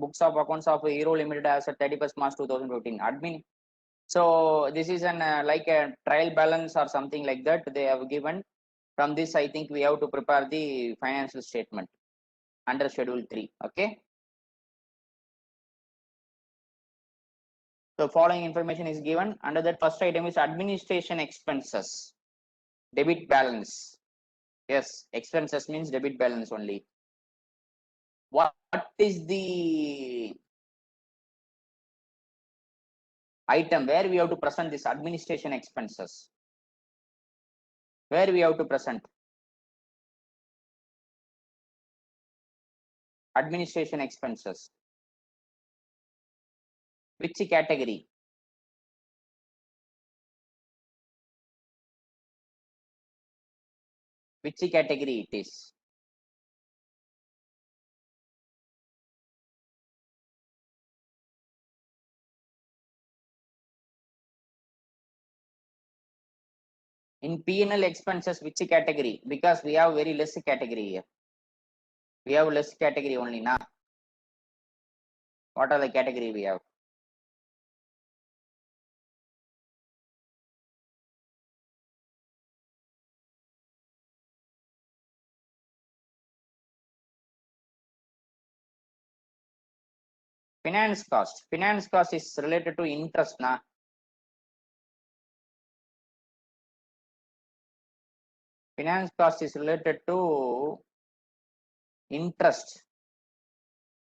books of accounts of Hero Limited as of 31st March 2015. Admin. So this is an like a trial balance or something like that they have given. From this, I think we have to prepare the financial statement under Schedule 3. Okay. So following information is given. Under that, first item is administration expenses, debit balance. Yes, expenses means debit balance only. What is the item where we have to present this administration expenses? Where we have to present administration expenses? Which category? Which category it is? In P&L expenses, which category? Because we have very less category here. We have less category only now. What are the category we have? Finance cost. Finance cost is related to interest na. Finance cost is related to interest.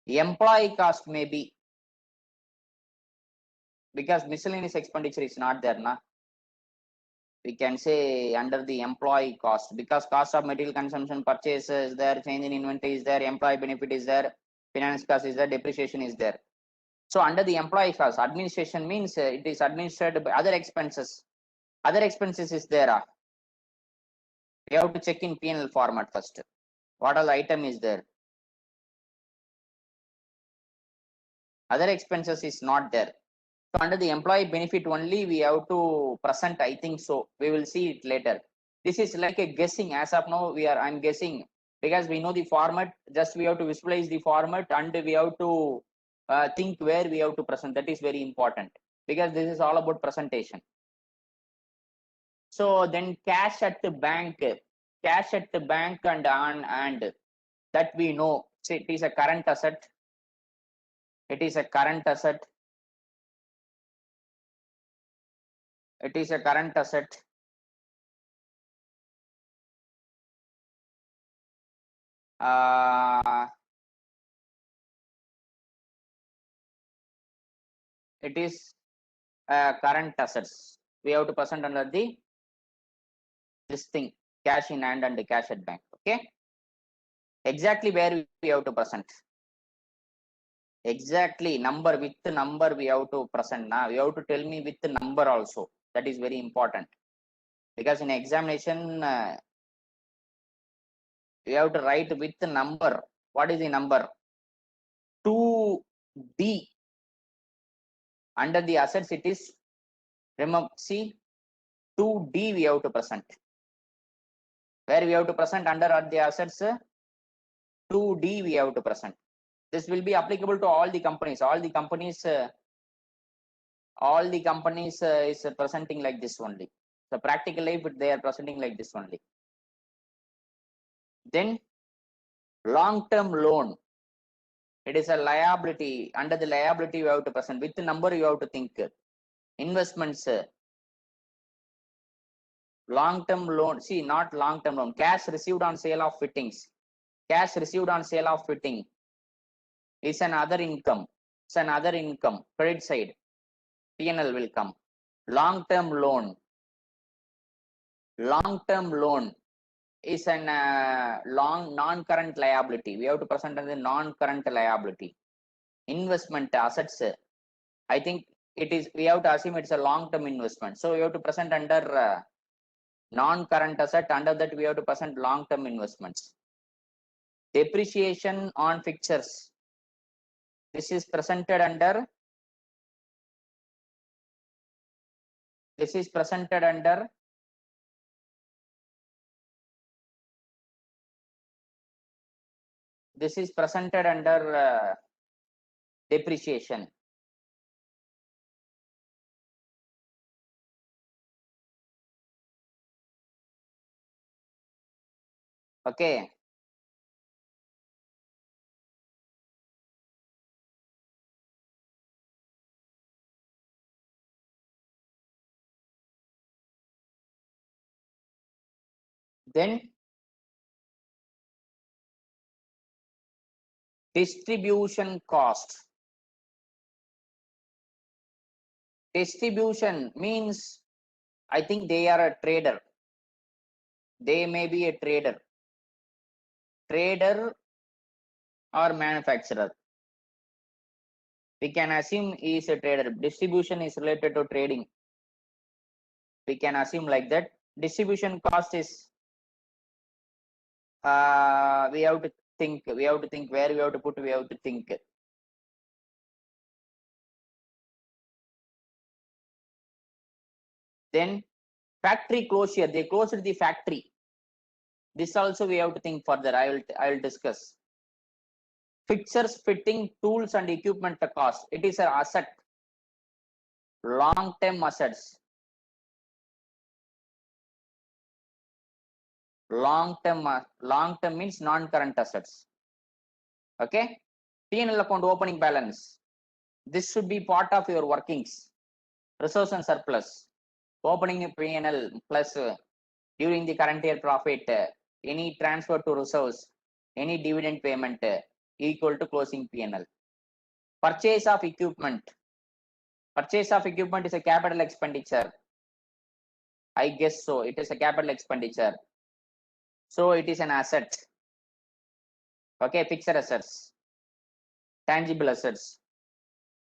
Employee cost may be, because miscellaneous expenditure is not there na. We can say under the employee cost, because cost of material consumption, purchase is there, change in inventory is there, employee benefit is there, finance cost is there, depreciation is there. So under the employee cost, administration means it is administered by other expenses. Other expenses is there. We have to check in P&L format first. What all the item is there? Other expenses is not there. So under the employee benefit only we have to present, I think so. We will see it later. This is like a guessing. As of now, I'm guessing because we know the format. Just we have to visualize the format and we have to think where we have to present. That is very important because this is all about presentation. So then cash at the bank and on and that we know. So it is a current asset. It is a current asset. It is a current asset. It is current assets. We have to present under the this thing, cash in hand and the cash at bank. Okay. Exactly where we have to present. Exactly number with the number we have to present. Now you have to tell me with the number also. That is very important because in examination you have to write with the number. What is the number? 2D. Under the assets it is, remember, see, 2D we have to present. Where we have to present under the assets, 2D we have to present. This will be applicable to all the companies. All the companies is presenting like this only. So practical life, they are presenting like this only. Then long-term loan. It is a liability. Under the liability, you have to present. With the number, you have to think. Investments. Long-term loan. See, not long-term loan. Cash received on sale of fittings. Cash received on sale of fitting is another income. It's another income. Credit side. P&L will come. Long-term loan. Long-term loan is an non-current liability. We have to present as a non-current liability. Investment assets. I think it is. We have to assume it's a long-term investment. So we have to present under non-current asset. Under that we have to present long-term investments. Depreciation on fixtures. This is presented under. This is presented under. This is presented under depreciation. Okay. Then distribution cost. Distribution means, I think they are a trader. They may be a trader or manufacturer. We can assume he is a trader. Distribution is related to trading. We can assume like that. Distribution cost is, we have to think where we have to put, we have to think. Then factory closure, they closed the factory. This also we have to think further. I will discuss. Fixtures, fitting, tools and equipment cost. It is an asset. Long-term assets. Long-term means non-current assets. Okay. P&L account opening balance. This should be part of your workings. Reserves and surplus. Opening a P&L plus during the current year profit, any transfer to reserves, any dividend payment equal to closing P&L. Purchase of equipment. Purchase of equipment is a capital expenditure. I guess so. It is a capital expenditure. So it is an asset. Okay, fixed assets. Tangible assets.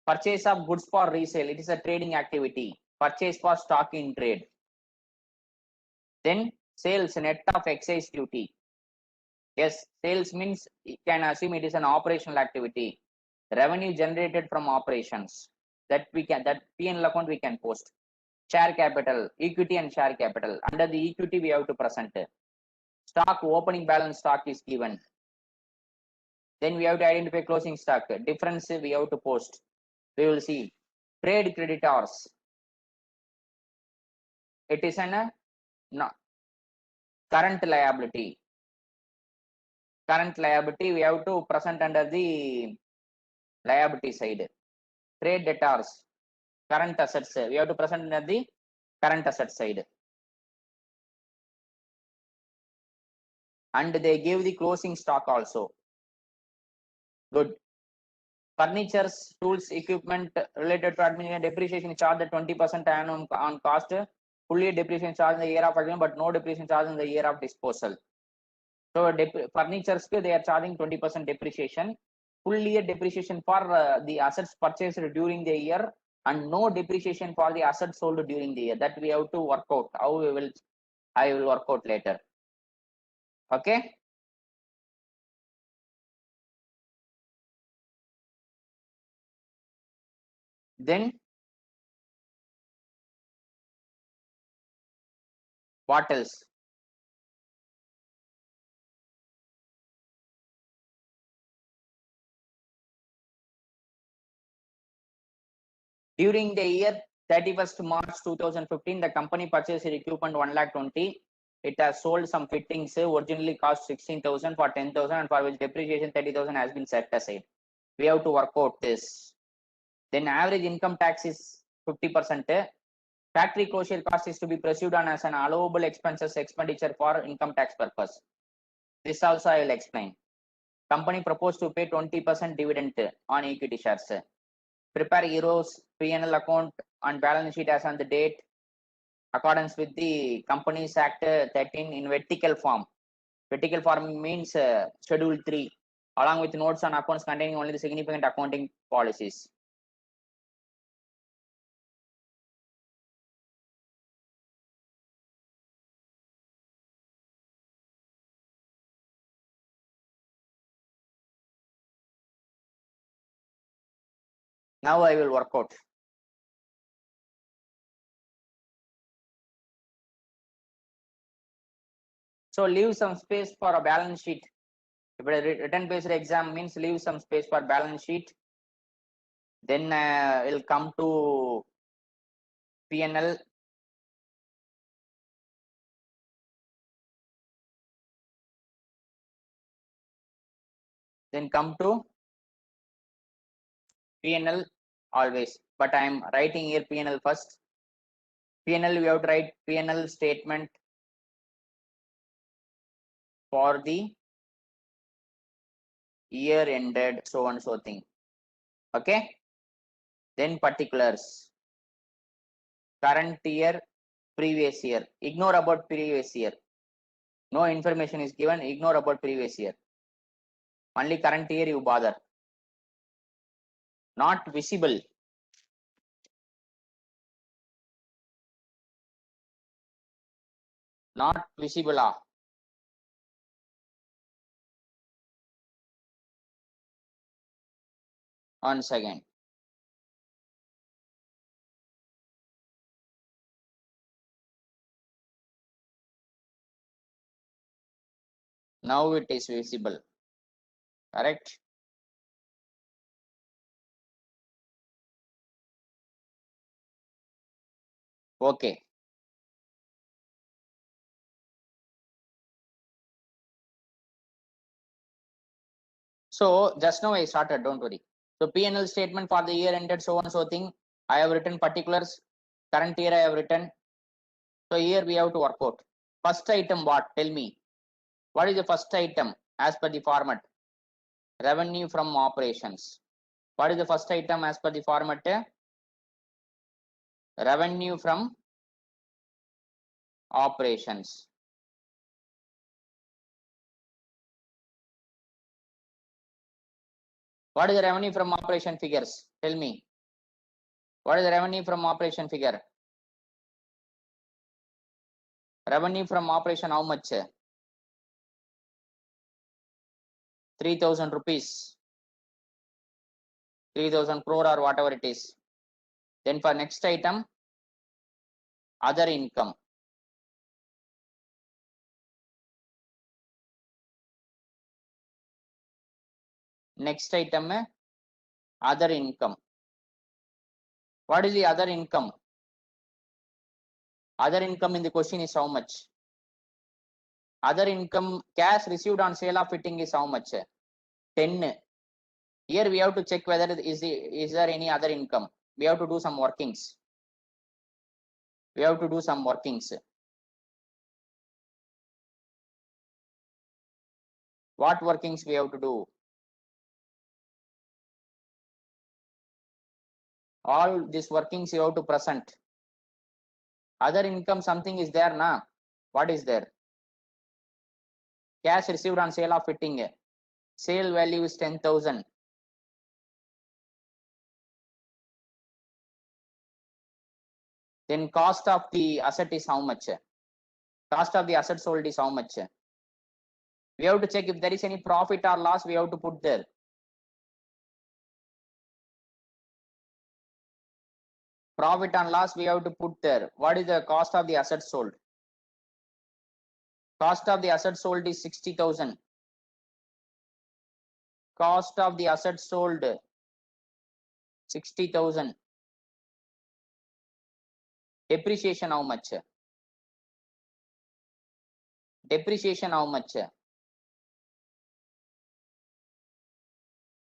Purchase of goods for resale. It is a trading activity. Purchase for stock in trade. Then sales, net of excise duty. Yes, sales means you can assume it is an operational activity. Revenue generated from operations. That P&L account we can post. Share capital, equity and share capital. Under the equity we have to present. Stock, opening balance stock is given. Then we have to identify closing stock. Difference we have to post. We will see. Trade creditors. It is an current liability. Current liability we have to present under the liability side. Trade debtors. Current assets. We have to present under the current asset side. And they give the closing stock also. Good. Furnitures, tools, equipment related to admin and depreciation charge at 20% on cost. Fully depreciation charge in the year of agreement, but no depreciation charge in the year of disposal. So furnitures they are charging 20% depreciation. Full year depreciation for the assets purchased during the year, and no depreciation for the assets sold during the year. That we have to work out. How I will work out later. Okay. Then what else? During the year 31st March 2015, the company purchased equipment 1,20,000. It has sold some fittings, originally cost 16,000 for 10,000, and for which depreciation 30,000 has been set aside. We have to work out this. Then average income tax is 50%. Factory closure cost is to be pursued on as an allowable expenditure for income tax purpose. This also I will explain. Company proposed to pay 20% dividend on equity shares. Prepare Heroes P&L account on balance sheet as on the date, accordance with the Companies Act 13 in vertical form. Vertical form means Schedule 3, along with notes on accounts containing only the significant accounting policies. Now I will work out. So leave some space for a balance sheet. If a written based exam means leave some space for balance sheet. Then we'll come to P&L. Then come to P&L always, but I am writing here P&L first. P&L, we have to write P&L statement for the year ended so and so thing. Okay. Then particulars, current year, previous year. Ignore about previous year. No information is given. Ignore about previous year. Only current year you bother. Not visible. Not visible. Once again. Now it is visible. Correct. Okay. So just now I started, don't worry. So P&L statement for the year ended so and so thing. I have written particulars. Current year I have written. So here we have to work out. First item what? Tell me. What is the first item as per the format? Revenue from operations. What is the first item as per the format? Revenue from operations. What is the revenue from operation figures? Tell me. What is the revenue from operation figure? Revenue from operation how much? 3,000 rupees. 3,000 crore or whatever it is. Then for next item, other income. Next item, other income. What is the other income? Other income in the question is how much? Other income, cash received on sale of fitting is how much? 10. Here we have to check whether is there any other income. We have to do some workings. We have to do some workings. What workings we have to do? All these workings you have to present. Other income, something is there na? What is there? Cash received on sale of fitting. Sale value is 10,000. Then cost of the asset is how much? Cost of the asset sold is how much? We have to check if there is any profit or loss, we have to put there. Profit and loss we have to put there. What is the cost of the asset sold? Cost of the asset sold is 60,000. Cost of the asset sold 60,000. Depreciation how much? Depreciation how much?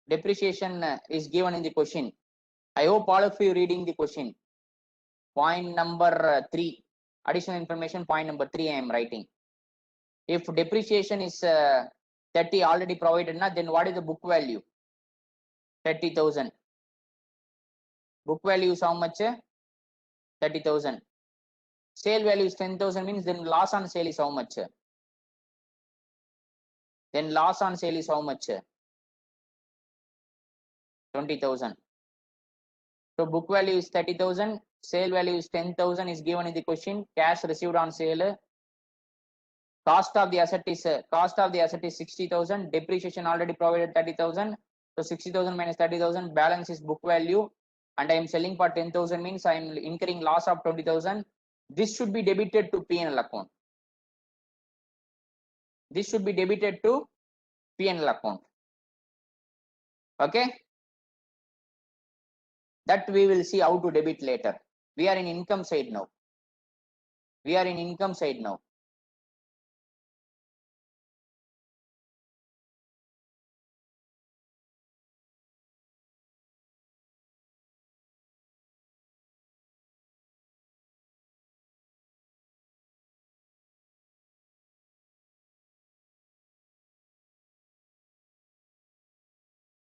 Depreciation is given in the question. I hope all of you reading the question. Point number 3. Additional information, point number 3 I am writing. If depreciation is 30 already provided, then what is the book value? 30,000. Book value is how much? 30,000. Sale value is 10,000 means then loss on sale is how much? Then loss on sale is how much? 20,000. So book value is 30,000. Sale value is 10,000 is given in the question. Cash received on sale. Cost of the asset is 60,000. Depreciation already provided 30,000. So 60,000 minus 30,000 balance is book value. And I am selling for 10,000 means I am incurring loss of 20,000. This should be debited to P&L account. This should be debited to P&L account. Okay. That we will see how to debit later. We are in income side now. We are in income side now.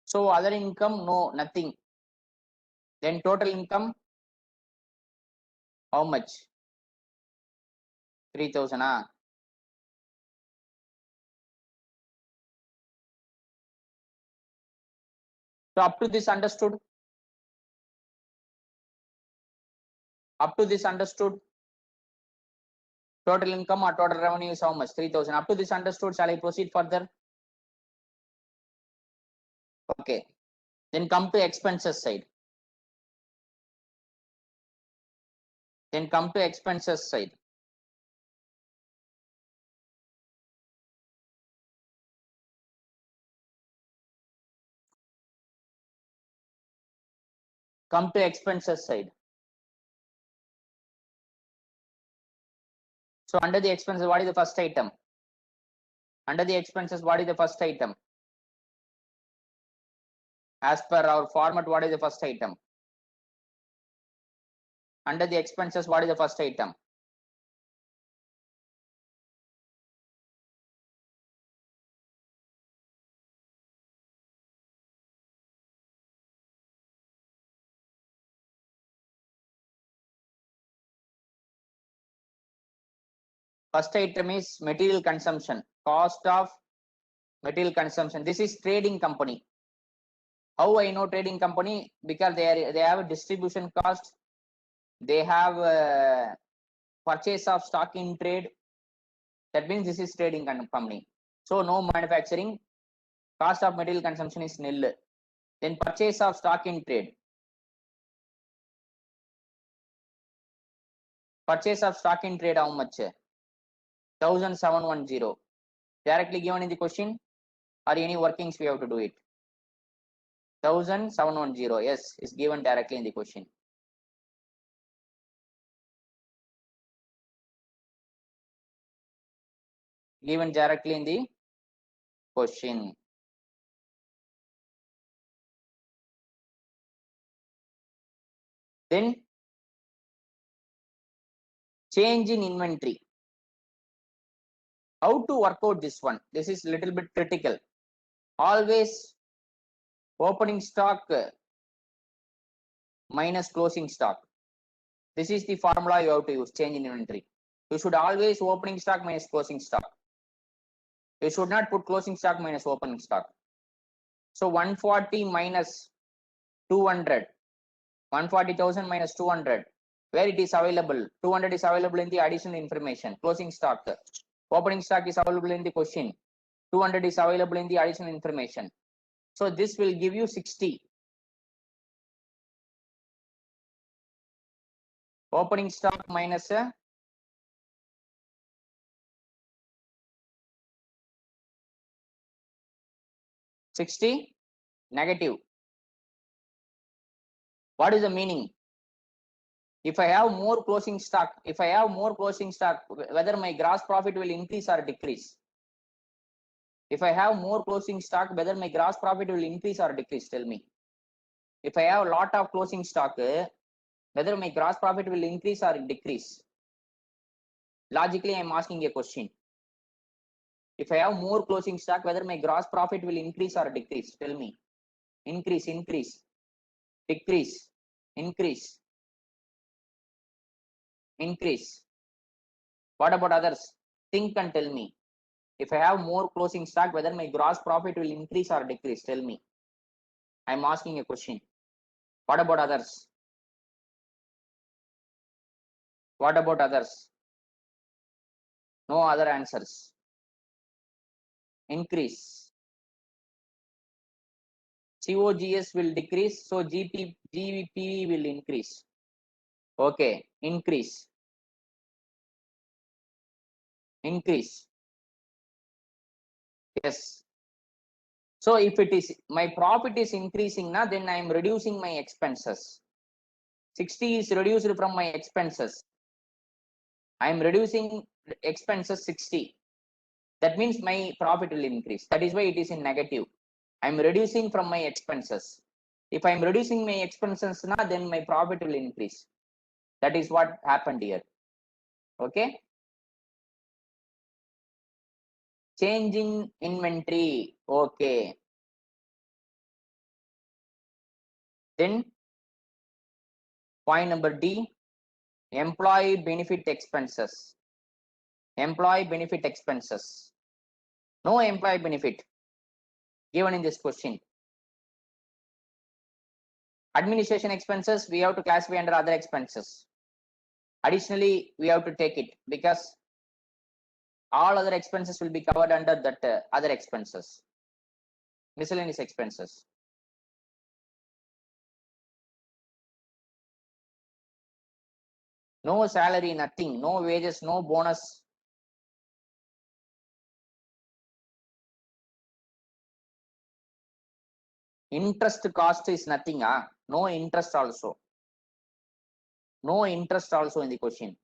So other income, no, nothing. Then total income, how much? 3,000. So up to this understood? Up to this understood? Total income or total revenue is how much? 3,000. Up to this understood? Shall I proceed further? Okay. Then come to expenses side. Then come to expenses side. Come to expenses side. So under the expenses, what is the first item? Under the expenses, what is the first item? As per our format, what is the first item? Under the expenses, what is the first item? First item is material consumption, cost of material consumption. This is trading company. How I know trading company? Because they have a distribution cost. They have a purchase of stock in trade. That means this is trading company. So no manufacturing. Cost of material consumption is nil. Then purchase of stock in trade. Purchase of stock in trade, how much? 1,710. Directly given in the question, or any workings we have to do it? 1,710. Yes, is given directly in the question. Given directly in the question. Then change in inventory. How to work out this one? This is little bit critical. Always opening stock minus closing stock. This is the formula you have to use, change in inventory. You should always opening stock minus closing stock. You should not put closing stock minus opening stock. So 140 minus 200. 140,000 minus 200. Where it is available? 200 is available in the additional information. Closing stock. Opening stock is available in the question. 200 is available in the additional information. So this will give you 60. Opening stock minus 60 negative. What is the meaning? If I have more closing stock, whether my gross profit will increase or decrease? If I have more closing stock, whether my gross profit will increase or decrease? Tell me. If I have a lot of closing stock, whether my gross profit will increase or decrease? Logically, I am asking a question. If I have more closing stock, whether my gross profit will increase or decrease? Tell me. Increase, decrease, increase. What about others? Think and tell me. If I have more closing stock, whether my gross profit will increase or decrease? Tell me. I am asking a question. What about others? What about others? No other answers. Increase. COGS will decrease, so GVP will increase. Okay, increase. Yes. So if it is my profit is increasing now, then I am reducing my expenses. 60 is reduced from my expenses. I am reducing expenses 60. That means my profit will increase. That is why it is in negative. I am reducing from my expenses. If I am reducing my expenses now, then my profit will increase. That is what happened here. Okay. Change in inventory. Okay. Then point number D, employee benefit expenses. Employee benefit expenses. No employee benefit given in this question. Administration expenses, we have to classify under other expenses. Additionally, we have to take it because all other expenses will be covered under that other expenses. Miscellaneous expenses. No salary, nothing, no wages, no bonus. Interest cost is nothing. No interest also. No interest also in the question.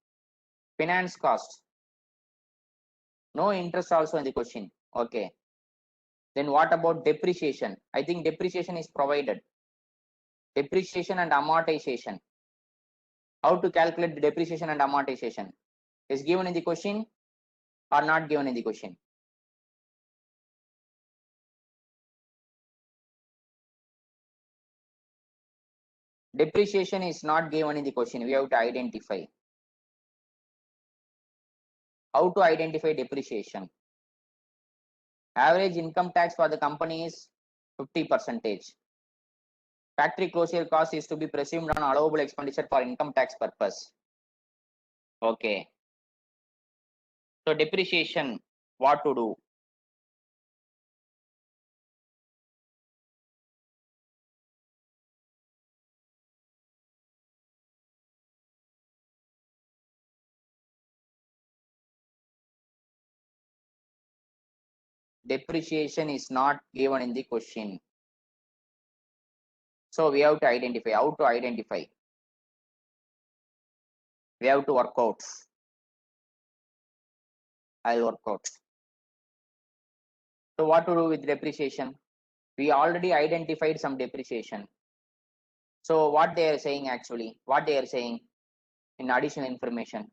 Finance cost. No interest also in the question. Okay. Then what about depreciation? I think depreciation is provided. Depreciation and amortization. How to calculate the depreciation and amortization is given in the question or not given in the question? Depreciation is not given in the question. We have to identify. How to identify depreciation? Average income tax for the company is 50%. Factory closure cost is to be presumed on allowable expenditure for income tax purpose. Okay. So depreciation, what to do? Depreciation is not given in the question. So we have to identify. How to identify? We have to work out. I'll work out. So what to do with depreciation? We already identified some depreciation. So what they are saying actually, what they are saying in additional information.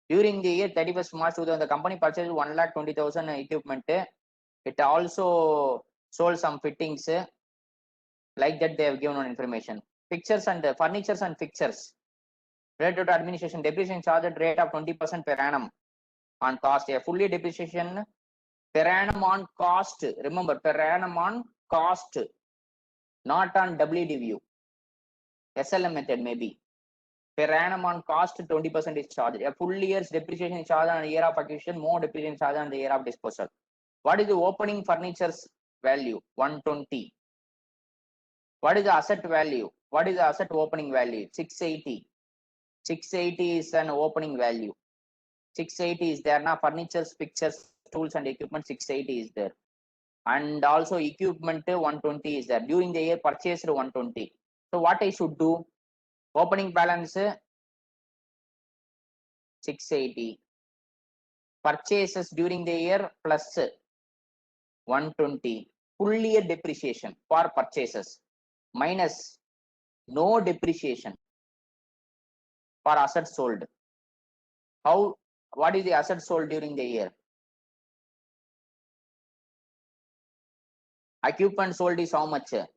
During the year 31st March 2000, the company purchased 1,20,000 equipment. It also sold some fittings. Like that, they have given on information. Fixtures and furnitures and fixtures related to administration. Depreciation charge at rate of 20% per annum on cost. A fully depreciation per annum on cost. Remember, per annum on cost, not on WDV. SLM method maybe. Per annum on cost, 20% is charged. A full year's depreciation is charged on the year of acquisition, more depreciation charged on the year of disposal. What is the opening furniture's value? 120. What is the asset value? What is the asset opening value? 680. 680 is an opening value. 680 is there now. Furnitures, pictures, tools and equipment, 680 is there. And also equipment 120 is there. During the year purchased 120. So what I should do? Opening balance 680. Purchases during the year plus 120. Full year depreciation for purchases minus no depreciation for assets sold. How? What is the asset sold during the year? Equipment sold is how much? The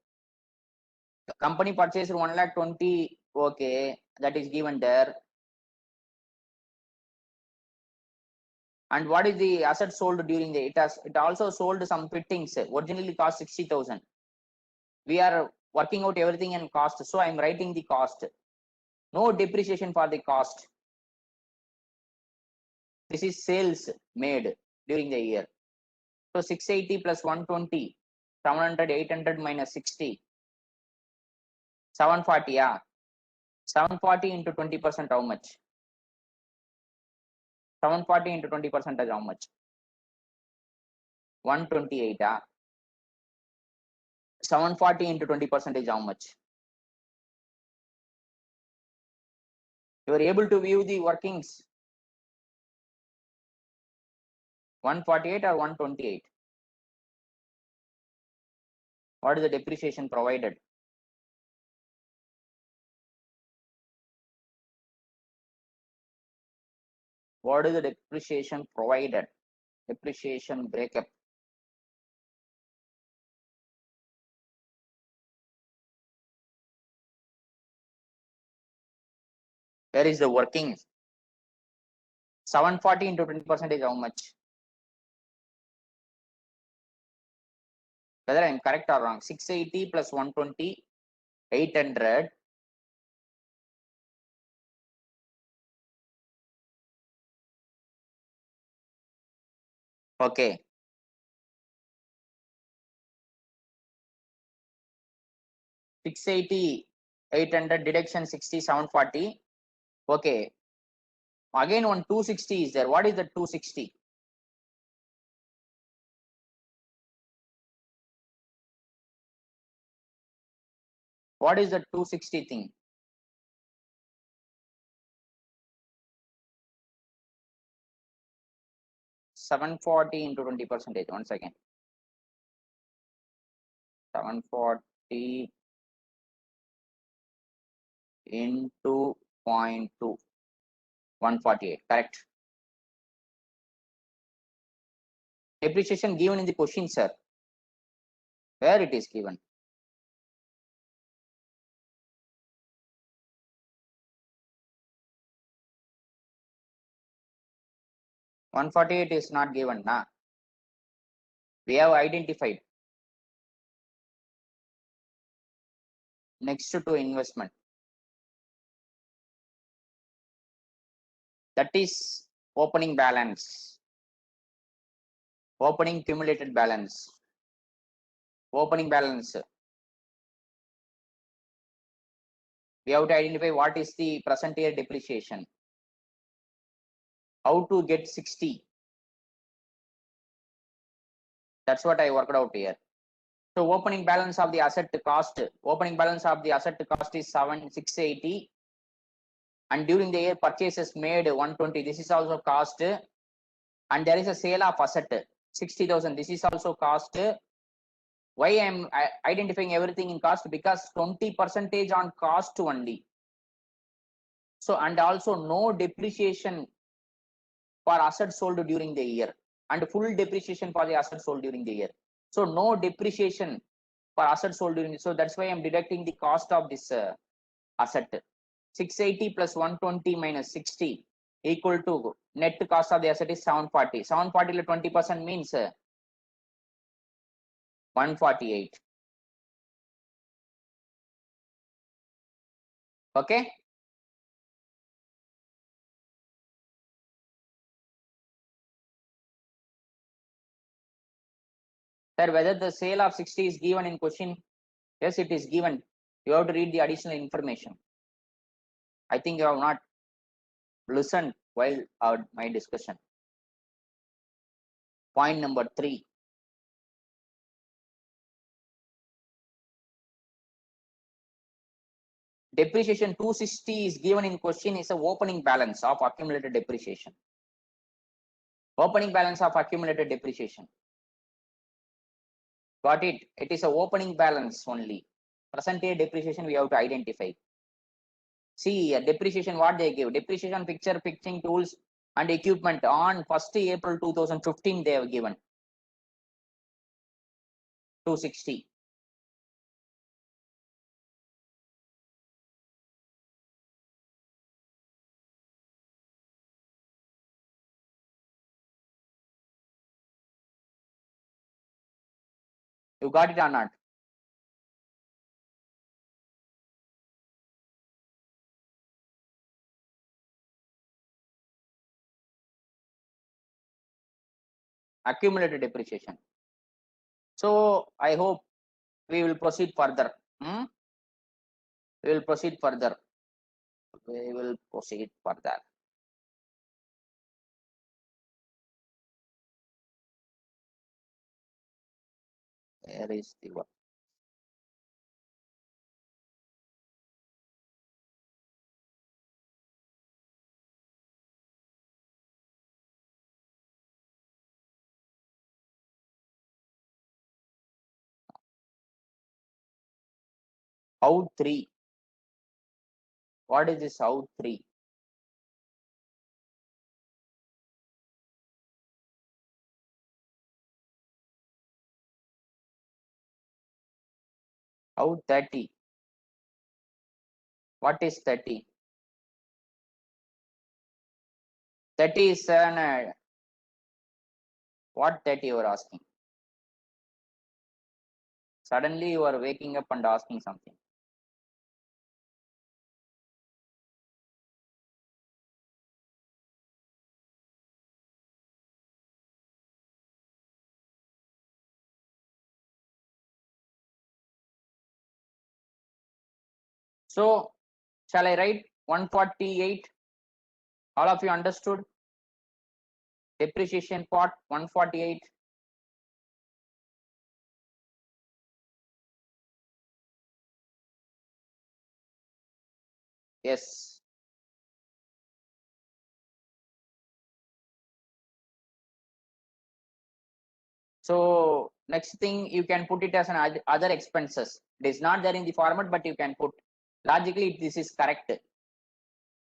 company purchased 1,20,000. Okay, that is given there. And what is the asset sold during the? It also sold some fittings. Originally cost 60,000. We are working out everything in cost, so I am writing the cost. No depreciation for the cost. This is sales made during the year. So 680 plus 120, 700, 800 minus 60, 740. Yeah, 740 into 20% how much? 740 into 20% is how much? 128. 740 into 20% is how much? You are able to view the workings. 148 or 128? What is the depreciation provided? What is the depreciation provided? Depreciation breakup. Where is the working? 740 into 20% is how much? Whether I am correct or wrong. 680 plus 120, 800. Okay. 680, 800 deduction 60, 740. Okay. Again, one 260 is there. What is the 260? What is the 260 thing? 740 into 20%. One second. 740 into 0.2. 148. Correct. Depreciation given in the question, sir. Where it is given? $148 is not given, na? We have identified. Next to investment. That is opening balance. Opening cumulated balance. Opening balance. We have to identify what is the present year depreciation. How to get 60? That's what I worked out here. So opening balance of the asset cost. Opening balance of the asset cost is 680. And during the year purchases made 120. This is also cost. And there is a sale of asset 60,000. This is also cost. Why I am identifying everything in cost? Because 20% on cost only. So, and also no depreciation for assets sold during the year, and full depreciation for the assets sold during the year. So no depreciation for assets sold during. So that's why I'm deducting the cost of this asset. 680 plus 120 minus 60 equal to net cost of the asset is 740. 740 20% means 148. Okay. Sir, whether the sale of 60 is given in question? Yes, it is given. You have to read the additional information. I think you have not listened while my discussion. Point number 3. Depreciation 260 is given in question is a opening balance of accumulated depreciation. Opening balance of accumulated depreciation. Got it? It is a opening balance only. Present year depreciation we have to identify. See, depreciation what they give. Depreciation picture fixing tools and equipment on 1st April 2015 they have given. 260. You got it or not? Accumulated depreciation. So I hope we will proceed further. We will proceed further. We will proceed further. Where is the work? Out 3. What is this out 3? Out 30. What is 30? 30 is an what 30 you are asking? Suddenly you are waking up and asking something. So shall I write 148? All of you understood? Depreciation part 148. Yes. So next thing you can put it as an other expenses. It is not there in the format, but you can put logically this is correct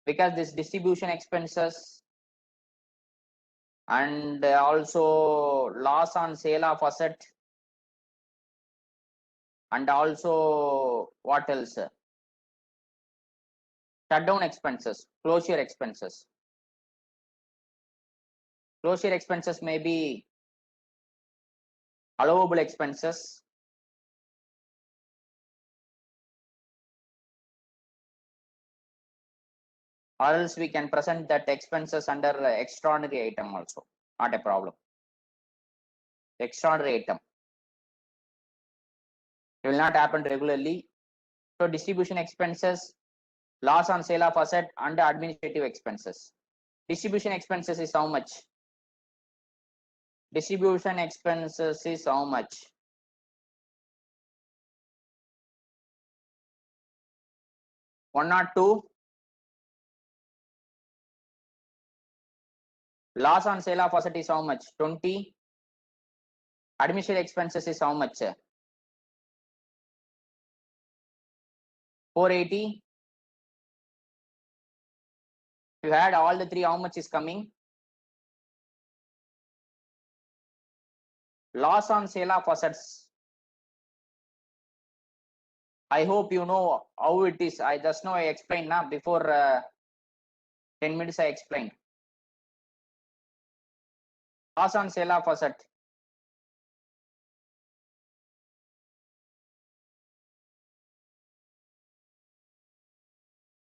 because this distribution expenses and also loss on sale of asset and also what else? Shutdown expenses, closure expenses. Closure expenses may be allowable expenses, or else we can present that expenses under extraordinary item also, not a problem. Extraordinary item. It will not happen regularly. So distribution expenses, loss on sale of asset and administrative expenses. Distribution expenses is how much? Distribution expenses is how much? One or two. Loss on sale of asset is how much? 20. Administrative expenses is how much? 480. You had all the three, how much is coming? Loss on sale of assets. I hope you know how it is. I just know I explained now before 10 minutes I explained. Loss on sale of asset.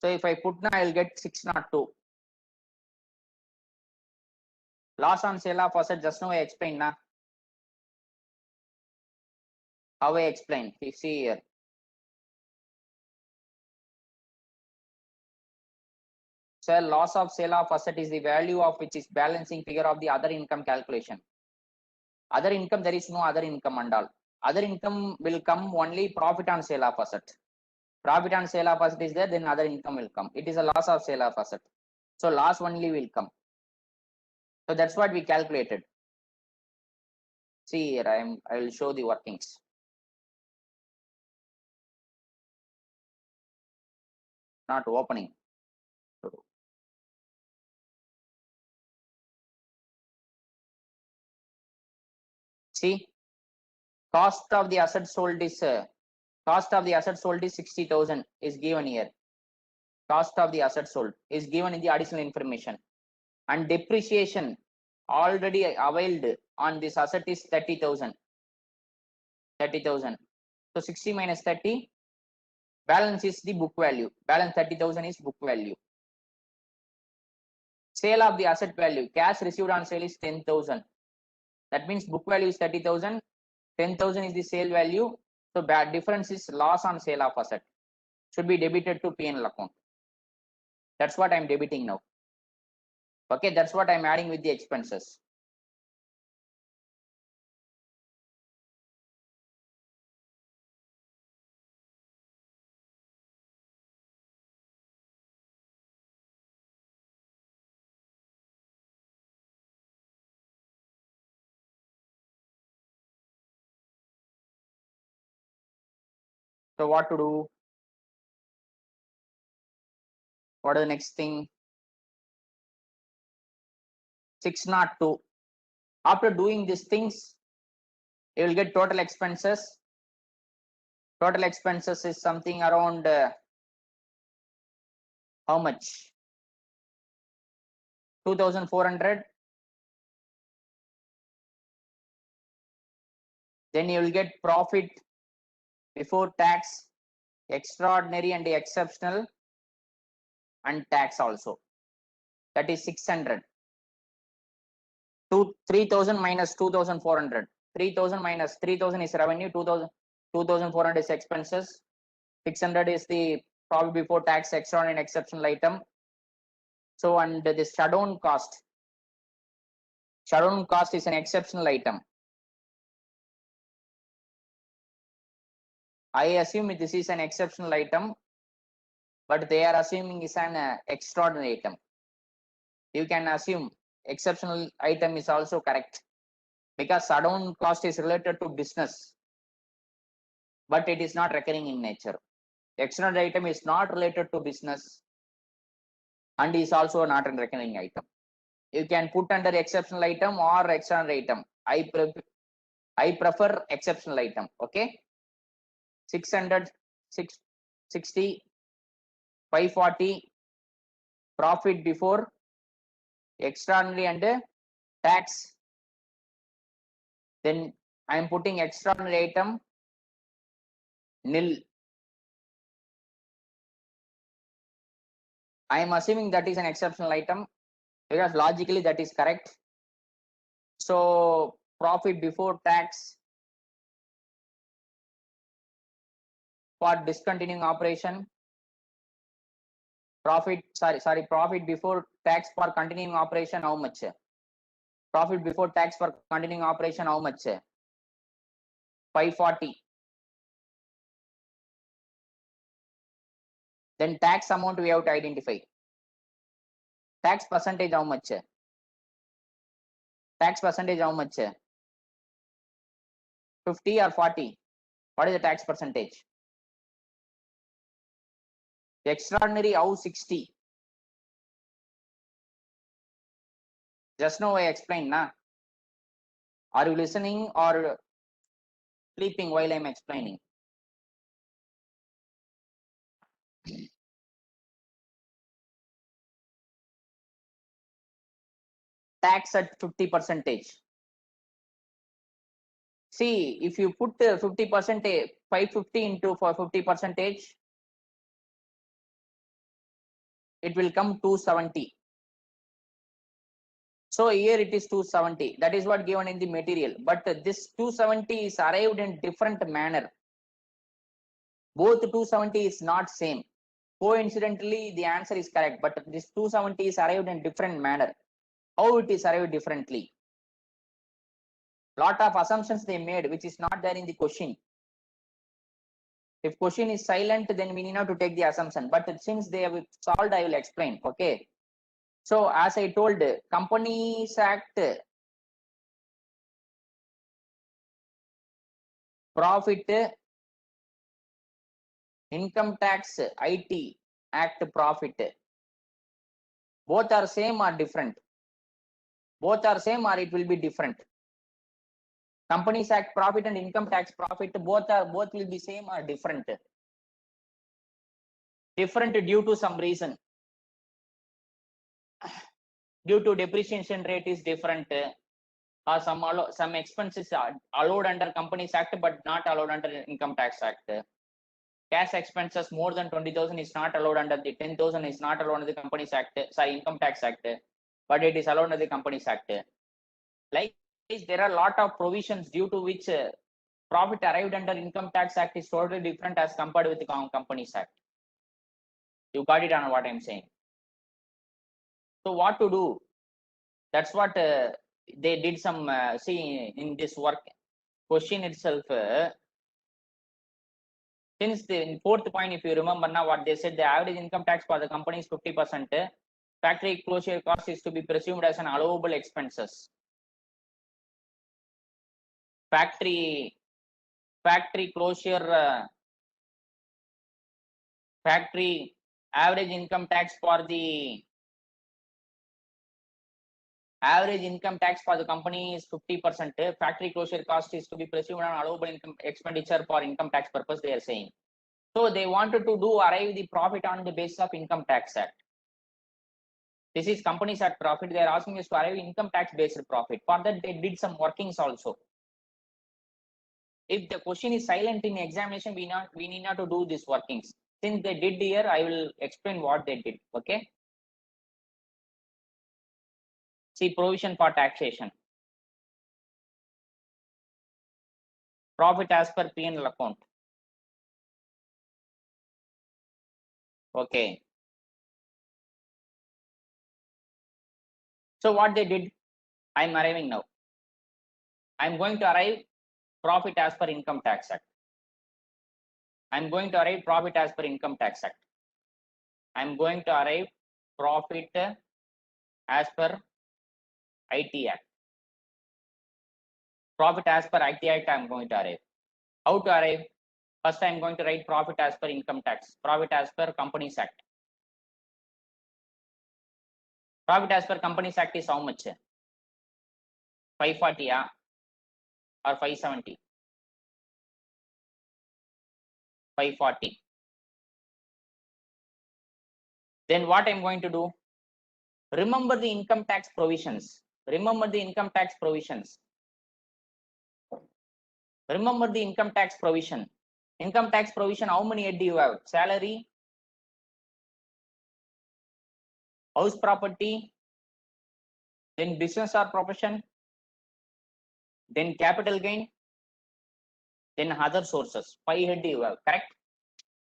So if I put now, I'll get 602. Loss on sale of asset, just now I explained now. How I explained, you see here. So loss of sale of asset is the value of which is balancing figure of the other income calculation. Other income, there is no other income and all. Other income will come only profit on sale of asset. Profit on sale of asset is there, then other income will come. It is a loss of sale of asset. So loss only will come. So that's what we calculated. See here, I will show the workings. Not opening. See, cost of the asset sold is 60,000 is given here. Cost of the asset sold is given in the additional information, and depreciation already availed on this asset is 30,000. 30,000. So 60 minus 30, balance is the book value. Balance 30,000 is book value. Sale of the asset value, cash received on sale is 10,000. That means book value is 30,000. 10,000 is the sale value. So bad difference is loss on sale of asset. Should be debited to P&L account. That's what I'm debiting now. Okay, that's what I'm adding with the expenses. So what to do? What is the next thing? 602. After doing these things, you will get total expenses. Total expenses is something around how much? 2,400. Then you will get profit before tax, extraordinary and exceptional, and tax also. That is 600. 3,000 minus 2,400. 3,000 minus 3,000 is revenue. 2,400 is expenses. 600 is the profit before tax, extraordinary and exceptional item. So, and this shutdown cost. Shutdown cost is an exceptional item. I assume this is an exceptional item, but they are assuming is an extraordinary item. You can assume exceptional item is also correct because shutdown cost is related to business, but it is not recurring in nature. Extraordinary item is not related to business and is also not a recurring item. You can put under exceptional item or extraordinary item. I prefer exceptional item. Okay. 600, 660, 540, profit before extraordinary and tax. Then I am putting extraordinary item nil. I am assuming that is an exceptional item because logically that is correct. So profit before tax for discontinuing operation, profit before tax for continuing operation, how much? Profit before tax for continuing operation, how much? 540. Then tax amount we have to identify. Tax percentage how much? Tax percentage how much? 50 or 40? What is the tax percentage? Extraordinary how 60? Just now I explained, na? Are you listening or sleeping while I am explaining? Tax at 50%. See, if you put 50%, 550 into for 50%, it will come 270. So here it is 270. That is what given in the material. But this 270 is arrived in different manner. Both 270 is not same. Coincidentally, the answer is correct, but this 270 is arrived in different manner. How it is arrived differently? Lot of assumptions they made, which is not there in the question. If question is silent, then we need not to take the assumption. But since they have solved, I will explain. Okay. So as I told, Companies Act profit, Income Tax IT Act profit, both are same or different? Both are same or it will be different? Companies Act profit and income tax profit, both will be same or different? Different due to some reason. Due to depreciation rate is different, or some expenses are allowed under Companies Act but not allowed under Income Tax Act. Cash expenses more than 20,000 is not allowed under the 10,000 is not allowed under the Companies Act, Income Tax Act, but it is allowed under the Companies Act. Like there are a lot of provisions due to which profit arrived under Income Tax Act is totally different as compared with the Companies Act. You got it on what I'm saying? So what to do? That's what they did some see in this work question itself. Since the fourth point, if you remember now what they said, the average income tax for the company is 50%. Factory closure cost is to be presumed as an allowable expenses. Factory closure, factory average income tax for the company is 50%. Factory closure cost is to be presumed on allowable income expenditure for income tax purpose, they are saying. So they wanted to arrive the profit on the basis of Income Tax Act. This is Companies Act profit. They are asking us to arrive income tax based profit. For that, they did some workings also. If the question is silent in examination, we need not to do these workings. Since they did here, I will explain what they did. Okay. See, provision for taxation. Profit as per P&L account. Okay. So what they did, I am arriving now. I am going to arrive profit as per Income Tax Act. I am going to arrive profit as per Income Tax Act. I am going to arrive profit as per IT Act. Profit as per IT Act, I am going to arrive. How to arrive? First, I am going to write profit as per income tax. Profit as per Companies Act. Profit as per Companies Act is how much? 540 or 570? 540. Then what I am going to do? Remember the income tax provisions. Remember the income tax provisions. Remember the income tax provision. Income tax provision, how many head do you have? Salary, house property, then business or profession, then capital gain, then other sources. 5 head you have, correct?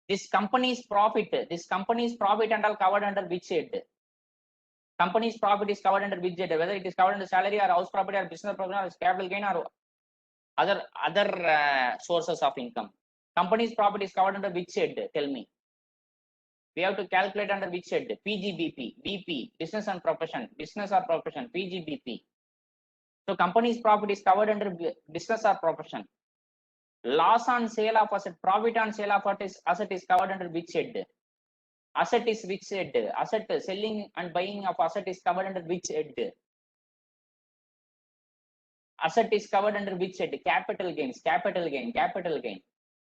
This company's profit and all covered under which head? Company's profit is covered under which head? Whether it is covered under salary or house property or business property or capital gain or other sources of income. Company's profit is covered under which head? Tell me. We have to calculate under which head? PGBP, BP, business and profession, business or profession, PGBP. So company's profit is covered under business or profession. Loss on sale of asset, profit on sale of asset is covered under which head? Asset is which head? Asset, selling and buying of asset is covered under which head? Asset is covered under which head? Capital gains, capital gain.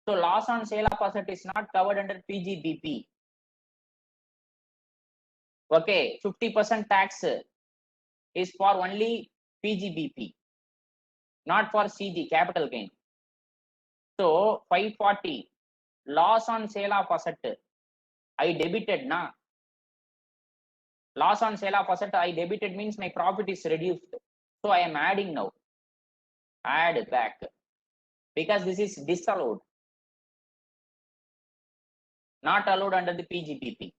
So loss on sale of asset is not covered under PGBP. Okay, 50% tax is for only PGBP, not for CG, capital gain. So 540, loss on sale of asset, I debited na. Loss on sale of asset, I debited means my profit is reduced. So I am adding now. Add back. Because this is disallowed. Not allowed under the PGBP.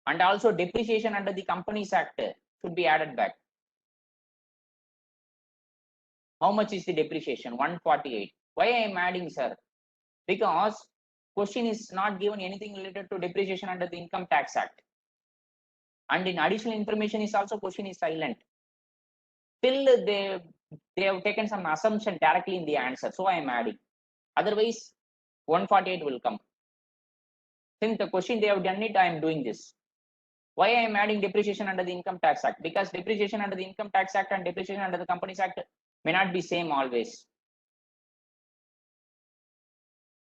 And also depreciation under the Companies Act should be added back. How much is the depreciation? 148. Why I am adding, sir? Because question is not given anything related to depreciation under the Income Tax Act. And in additional information is also question is silent. Till they have taken some assumption directly in the answer. So I am adding. Otherwise, 148 will come. Since the question they have done it, I am doing this. Why I am adding depreciation under the Income Tax Act? Because depreciation under the Income Tax Act and depreciation under the Companies Act may not be same always.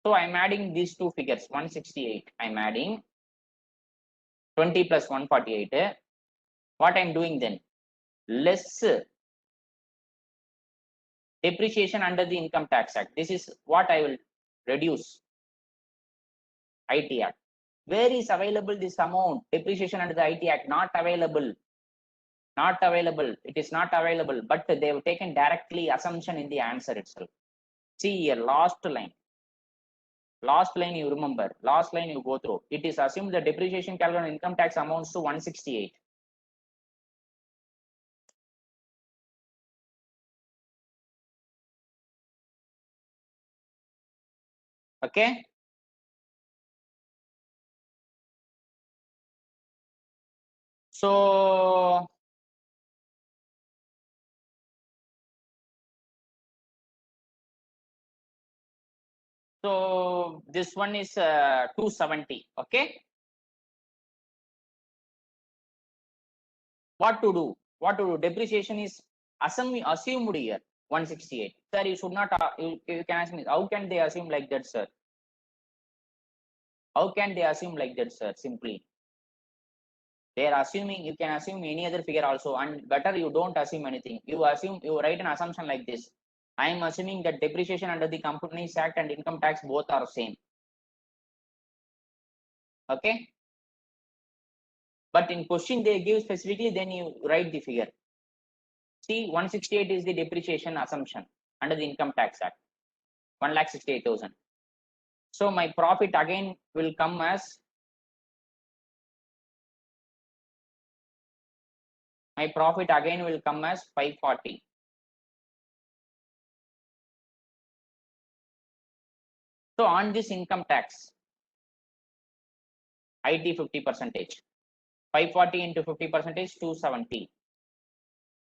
So I am adding these two figures, 168. I am adding 20 plus 148. What I am doing then? Less depreciation under the Income Tax Act. This is what I will reduce. IT Act. Where is available this amount? Depreciation under the IT Act, not available. Not available. It is not available, but they have taken directly assumption in the answer itself. See here, last line. Last line you remember. Last line you go through. It is assumed the depreciation calculated on income tax amounts to 168. Okay. So So this one is 270. Okay. What to do? What to do? Depreciation is assumed here 168. Sir, you should not. You can ask me, how can they assume like that, sir? How can they assume like that, sir? Simply, they are assuming. You can assume any other figure also, and better you don't assume anything. You assume. You write an assumption like this. I am assuming that depreciation under the Companies Act and income tax both are same. Okay. But in question they give specifically, then you write the figure. See, 168 is the depreciation assumption under the Income Tax Act, 1,68,000. So my profit again will come as, my profit again will come as 540. So on this income tax, IT 50%, 540 into 50%, 270.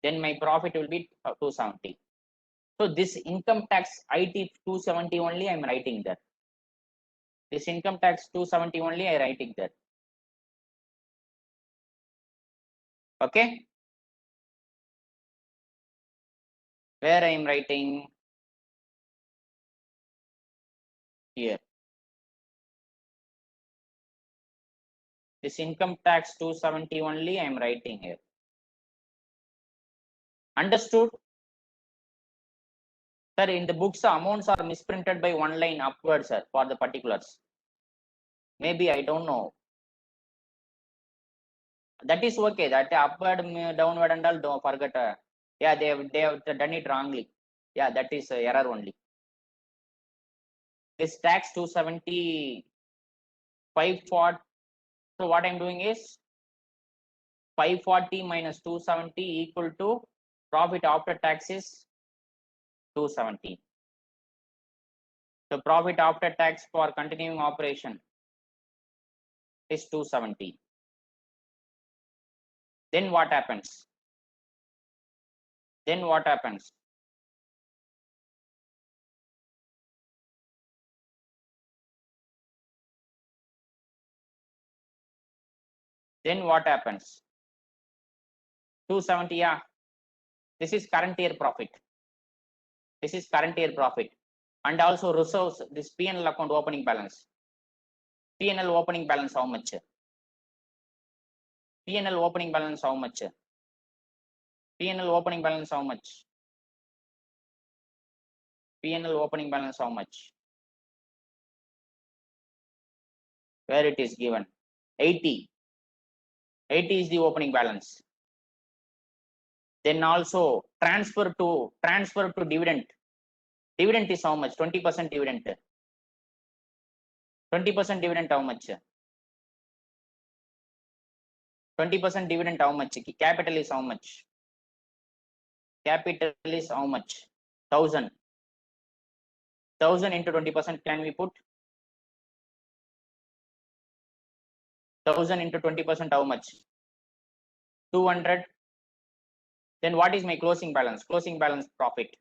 Then my profit will be 270. So this income tax IT 270 only I am writing there. This income tax 270 only I writing there. Okay. Where I am writing? Here. This income tax 270 only I am writing here. Understood? Sir, in the books, the amounts are misprinted by one line upwards, sir, for the particulars. Maybe, I don't know. That is okay. That upward, downward, and all, don't forget. Yeah, they have done it wrongly. Yeah, that is error only. This tax 270, 540. So what I'm doing is 540 minus 270 equal to profit after tax is 270. So profit after tax for continuing operation is 270. Then what happens? Then what happens? Then what happens? 270, yeah. This is current year profit. This is current year profit. And also reserves, this P&L account opening balance. P&L opening balance how much? P&L opening balance how much? P&L opening balance how much? P&L opening balance how much? Where it is given? 80. 80 is the opening balance. Then also transfer to dividend. Dividend is how much? 20% dividend. 20% dividend how much? 20% dividend how much? Capital is how much? Capital is how much? 1000. 1000 into 20% can we put? 1000 into 20% how much? 200. Then what is my closing balance? Closing balance profit.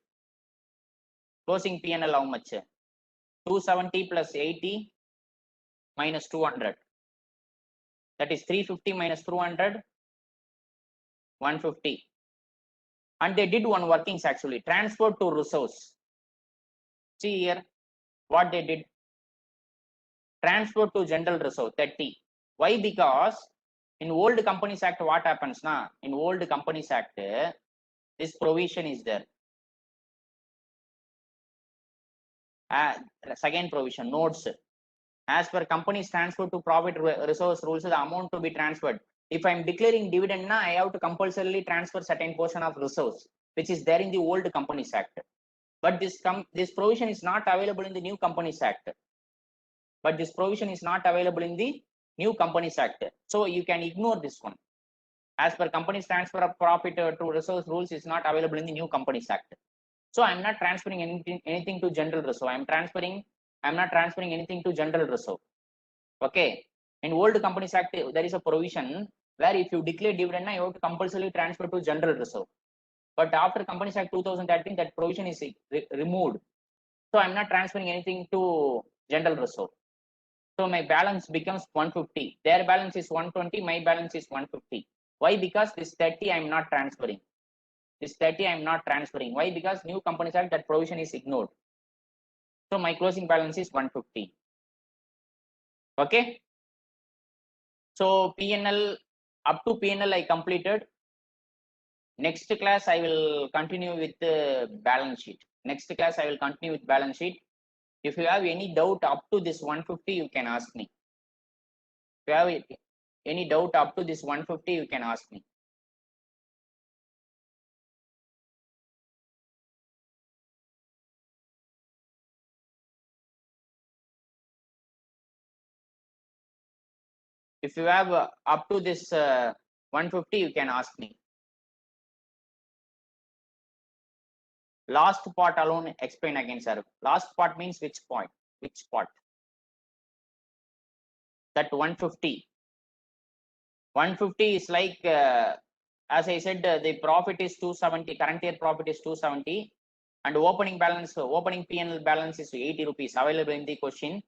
Closing P&L how much? 270 plus 80 minus 200. That is 350 minus 200, 150. And they did one workings actually. Transfer to reserves. See here what they did. Transfer to general reserve 30. Why? Because in old Companies Act, what happens now? In old Companies Act, this provision is there. Second provision, notes. As per company's transfer to profit resource rules, the amount to be transferred. If I'm declaring dividend, I have to compulsorily transfer certain portion of resource, which is there in the old Companies Act. But this provision is not available in the new Companies Act. But this provision is not available in the new Companies Act. So you can ignore this one. As per company's transfer of profit to resource rules is not available in the new Companies Act. So I'm not transferring anything to general reserve. I'm not transferring anything to general reserve. Okay. In old Companies Act, there is a provision where if you declare dividend, you have to compulsorily transfer to general reserve. But after Companies Act 2013, that provision is removed. So I'm not transferring anything to general reserve. So my balance becomes 150. Their balance is 120. My balance is 150. Why? Because this 30 I'm not transferring. This 30 I'm not transferring. Why? Because new companies act, that provision is ignored. So my closing balance is 150. Okay. So PNL, up to PNL I completed. Next class I will continue with the balance sheet. Next class I will continue with balance sheet. If you have any doubt up to this 150, you can ask me. If you have any doubt up to this 150, you can ask me. If you have up to this 150, you can ask me. Last part alone explain again, sir. Last part means which point? Which part? That 150. 150 is like, as I said, the profit is 270. Current year profit is 270. And opening balance, opening PNL balance is 80 rupees available in the question.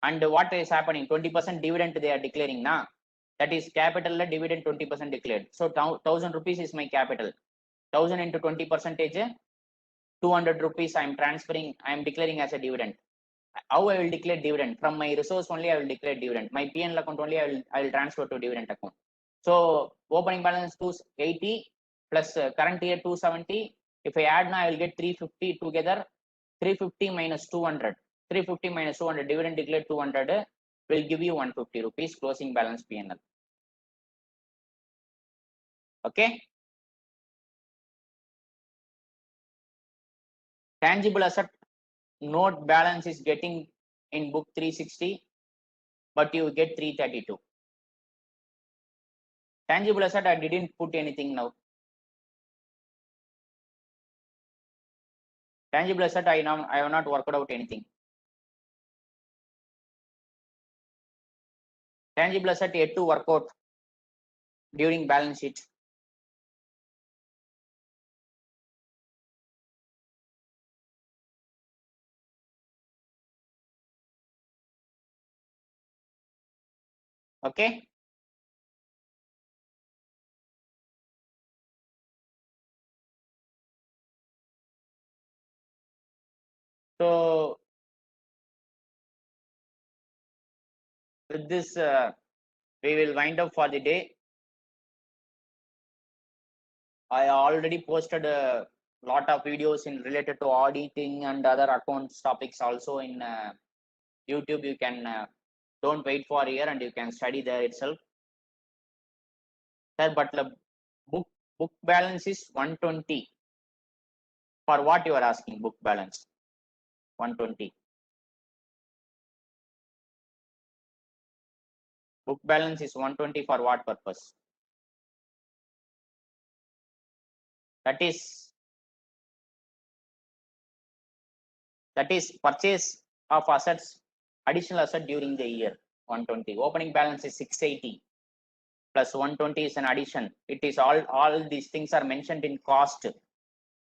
And what is happening? 20% dividend they are declaring now. That is capital dividend 20% declared. So 1000 rupees is my capital. 1000 into 20 percentage, 200 rupees I am transferring, I am declaring as a dividend. How I will declare dividend? From my resource only I will declare dividend. My PNL account only I will transfer to dividend account. So opening balance 280 plus current year 270. If I add now, I will get 350 together. 350 minus 200. 350 minus 200, dividend declared 200 will give you 150 rupees closing balance PNL. Okay. Tangible asset note balance is getting in book 360, but you get 332. Tangible asset, I didn't put anything now. Tangible asset, I have not worked out anything. Tangible asset yet to work out during balance sheet. Okay. So with this, we will wind up for the day. I already posted a lot of videos in related to auditing and other accounts topics also in YouTube. You can don't wait for a year and you can study there itself. Sir, but the book balance is 120. For what you are asking? Book balance 120. Book balance is 120 for what purpose? That is purchase of assets, additional asset during the year. 120. Opening balance is 680 plus 120 is an addition. It is all these things are mentioned in cost.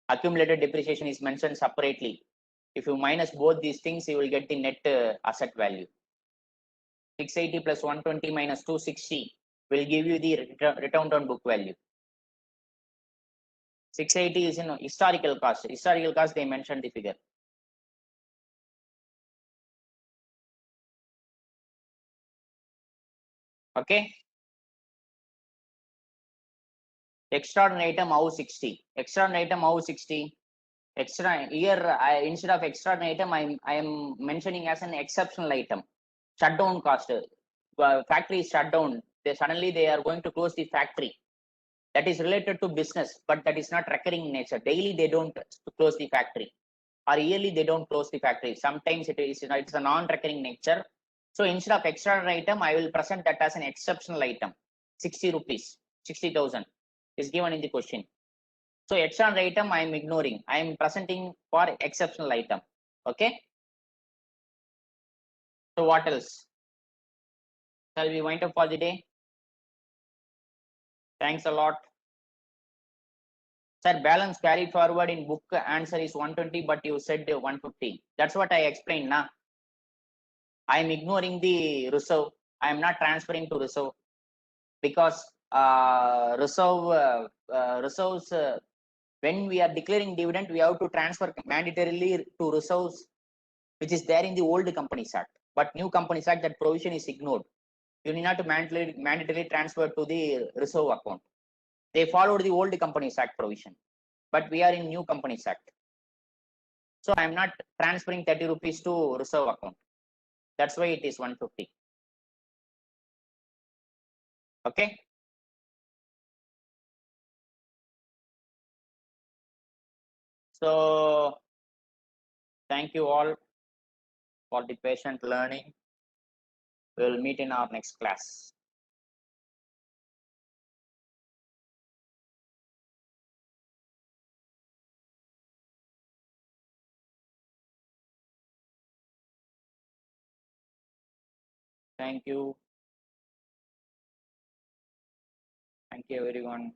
Accumulated depreciation is mentioned separately. If you minus both these things, you will get the net asset value. 680 plus 120 minus 260 will give you the return on book value. 680 is in historical cost. Historical cost, they mentioned the figure. Okay. Extraordinary item how 60. Extraordinary item how 60. Extra here, instead of extraordinary item, I am mentioning as an exceptional item. Shutdown cost. Factory is shut down. Suddenly they are going to close the factory. That is related to business, but that is not recurring in nature. Daily they don't close the factory, or yearly they don't close the factory. Sometimes it's a non-recurring nature. So instead of extraordinary item, I will present that as an exceptional item. 60 rupees, 60,000 is given in the question. So extraordinary item I am ignoring. I am presenting for exceptional item. Okay. So what else? Shall we wind up for the day? Thanks a lot. Sir, balance carried forward in book answer is 120, but you said 150. That's what I explained now. I am ignoring the reserve. I am not transferring to reserve because reserves, when we are declaring dividend, we have to transfer mandatorily to reserves, which is there in the old Companies Act. But new Companies Act, that provision is ignored. You need not to mandatorily transfer to the reserve account. They followed the old Companies Act provision, but we are in new Companies Act. So I am not transferring 30 rupees to reserve account. That's why it is 150. Okay. So thank you all for the patient learning. We will meet in our next class. Thank you. Thank you, everyone.